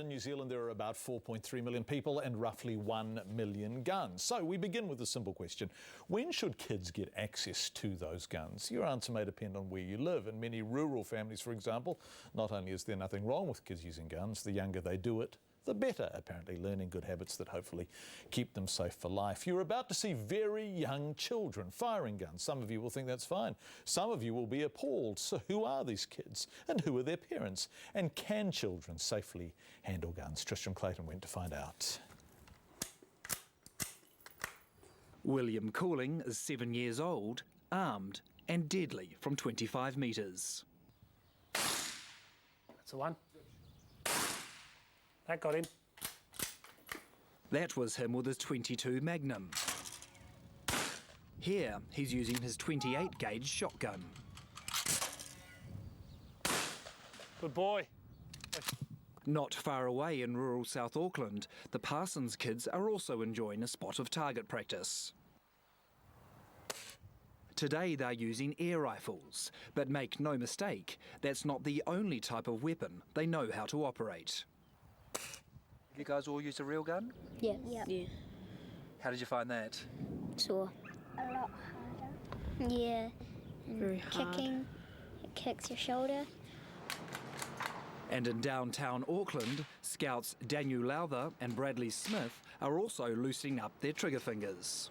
in New Zealand there are about 4.3 million people and roughly 1 million guns. So we begin with a simple question. When should kids get access to those guns? Your answer may depend on where you live. In many rural families, for example, not only is there nothing wrong with kids using guns, the younger they do it, the better, apparently, learning good habits that hopefully keep them safe for life. You're about to see very young children firing guns. Some of you will think that's fine. Some of you will be appalled. So who are these kids and who are their parents? And can children safely handle guns? Tristram Clayton went to find out. William Cooling is 7 years old, armed and deadly from 25 metres. That's the one. That got him. That was him with his .22 Magnum. Here, he's using his 28 gauge shotgun. Good boy. Not far away in rural South Auckland, the Parsons kids are also enjoying a spot of target practice. Today they're using air rifles, but make no mistake, that's not the only type of weapon they know how to operate. You guys all use a real gun? Yeah. How did you find that? Sore. A lot harder. Yeah. Very hard. Kicking, it kicks your shoulder. And in downtown Auckland, scouts Daniel Lowther and Bradley Smith are also loosening up their trigger fingers.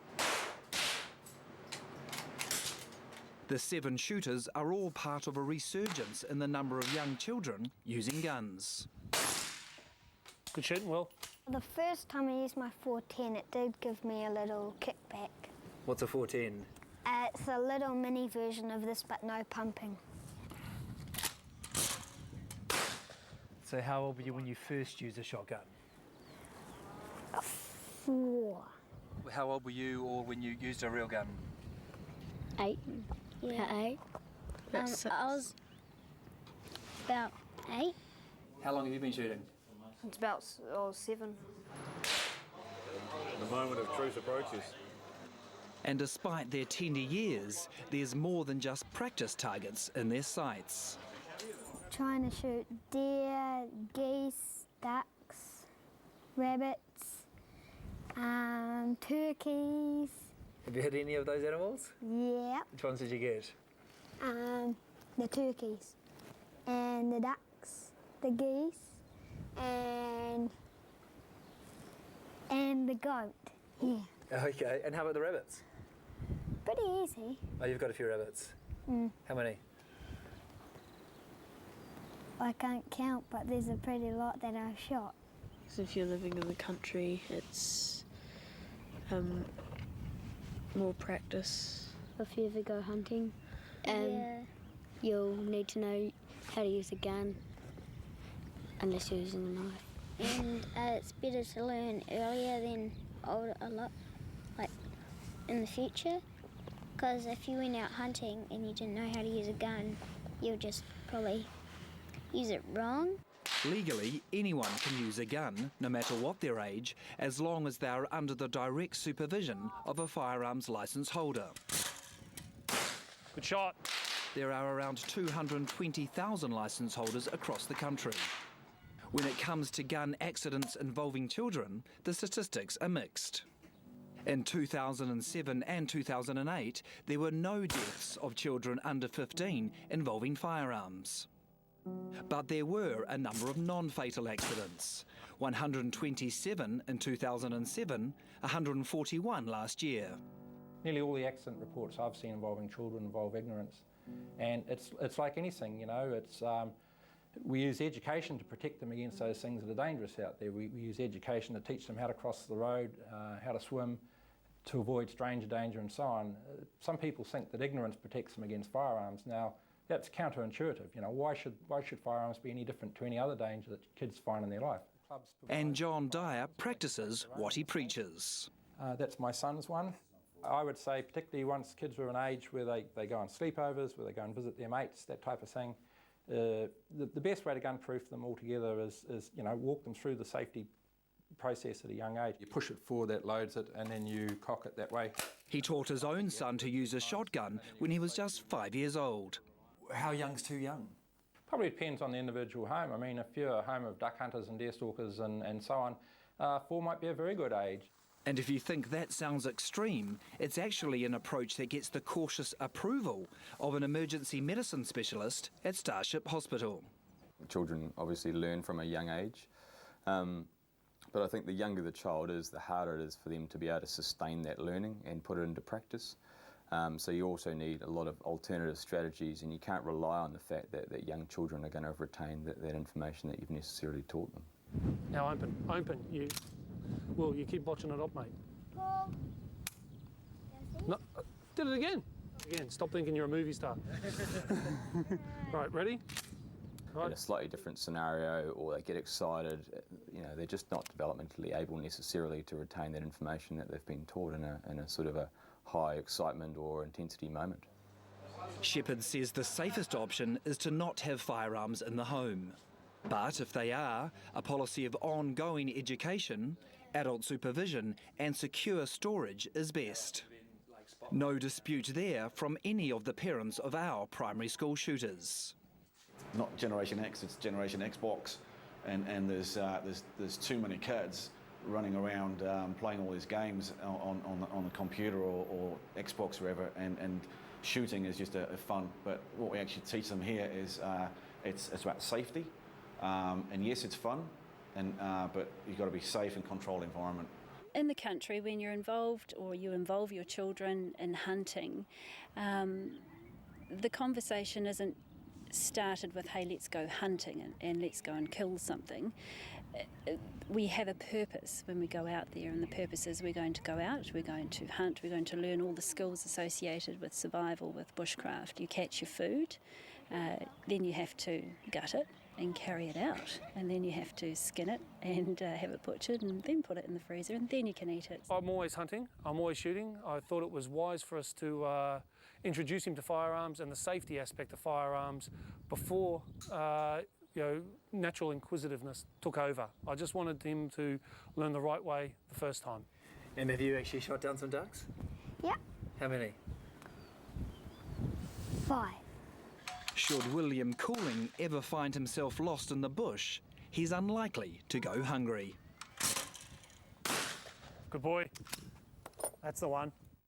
The 7 shooters are all part of a resurgence in the number of young children using guns. Good shooting, Will. The first time I used my 410, it did give me a little kickback. What's a 410? It's a little mini version of this, but no pumping. So how old were you when you first used a shotgun? 4. How old were you or when you used a real gun? 8. Yeah. About 8. About 6. I was about 8. How long have you been shooting? It's about 7. The moment of truth approaches. And despite their tender years, there's more than just practice targets in their sights. Trying to shoot deer, geese, ducks, rabbits, turkeys. Have you hit any of those animals? Yeah. Which ones did you get? The turkeys and the ducks, the geese, and the goat. Yeah. Okay, and how about the rabbits? Pretty easy. Oh, you've got a few rabbits. How many? I can't count, but there's a pretty lot that I've shot. So if you're living in the country, it's more practice. If you ever go hunting, Yeah. you'll need to know how to use a gun, unless you're using a knife. And it's better to learn earlier than older, a lot, like in the future. Because if you went out hunting and you didn't know how to use a gun, you'll just probably use it wrong. Legally, anyone can use a gun, no matter what their age, as long as they are under the direct supervision of a firearms licence holder. Good shot. There are around 220,000 licence holders across the country. When it comes to gun accidents involving children, the statistics are mixed. In 2007 and 2008, there were no deaths of children under 15 involving firearms. But there were a number of non-fatal accidents. 127 in 2007, 141 last year. Nearly all the accident reports I've seen involving children involve ignorance. And it's like anything, you know, we use education to protect them against those things that are dangerous out there. We use education to teach them how to cross the road, how to swim, to avoid stranger danger and so on. Some people think that ignorance protects them against firearms. Now, that's counterintuitive. You know, why should firearms be any different to any other danger that kids find in their life? And John Dyer practices what he preaches. That's my son's one. I would say, particularly once kids are an age where they go on sleepovers, where they go and visit their mates, that type of thing, the best way to gun-proof them altogether is you know, walk them through the safety process at a young age. You push it forward, that loads it, and then you cock it that way. He taught his own son to use a shotgun when he was just 5 years old. How young's too young? Probably depends on the individual home. I mean, if you're a home of duck hunters and deer stalkers and so on, 4 might be a very good age. And if you think that sounds extreme, it's actually an approach that gets the cautious approval of an emergency medicine specialist at Starship Hospital. Children obviously learn from a young age, but I think the younger the child is, the harder it is for them to be able to sustain that learning and put it into practice. So you also need a lot of alternative strategies, and you can't rely on the fact that young children are going to retain that information that you've necessarily taught them. Now open. You keep watching it up, mate. Paul. No, did it again. Again, stop thinking you're a movie star. Right, ready? Right. In a slightly different scenario, or they get excited, you know, they're just not developmentally able necessarily to retain that information that they've been taught in a sort of a high excitement or intensity moment. Shepherd says the safest option is to not have firearms in the home. But if they are, a policy of ongoing education, adult supervision and secure storage is best. No dispute there from any of the parents of our primary school shooters. Not Generation X, it's Generation Xbox, and there's too many kids running around playing all these games on the computer or Xbox or whatever, and shooting is just a fun. But what we actually teach them here is it's about safety, and yes, it's fun, but you've got to be safe and controlled environment. In the country, when you're involved or you involve your children in hunting, the conversation isn't started with, hey, let's go hunting and let's go and kill something. We have a purpose when we go out there, and the purpose is we're going to go out, we're going to hunt, we're going to learn all the skills associated with survival, with bushcraft. You catch your food, then you have to gut it and carry it out, and then you have to skin it and have it butchered and then put it in the freezer, and then you can eat it. I'm always hunting, I'm always shooting. I thought it was wise for us to introduce him to firearms and the safety aspect of firearms before natural inquisitiveness took over. I just wanted him to learn the right way the first time. And have you actually shot down some ducks? Yeah. How many? 5. Should William Cooling ever find himself lost in the bush, he's unlikely to go hungry. Good boy. That's the one.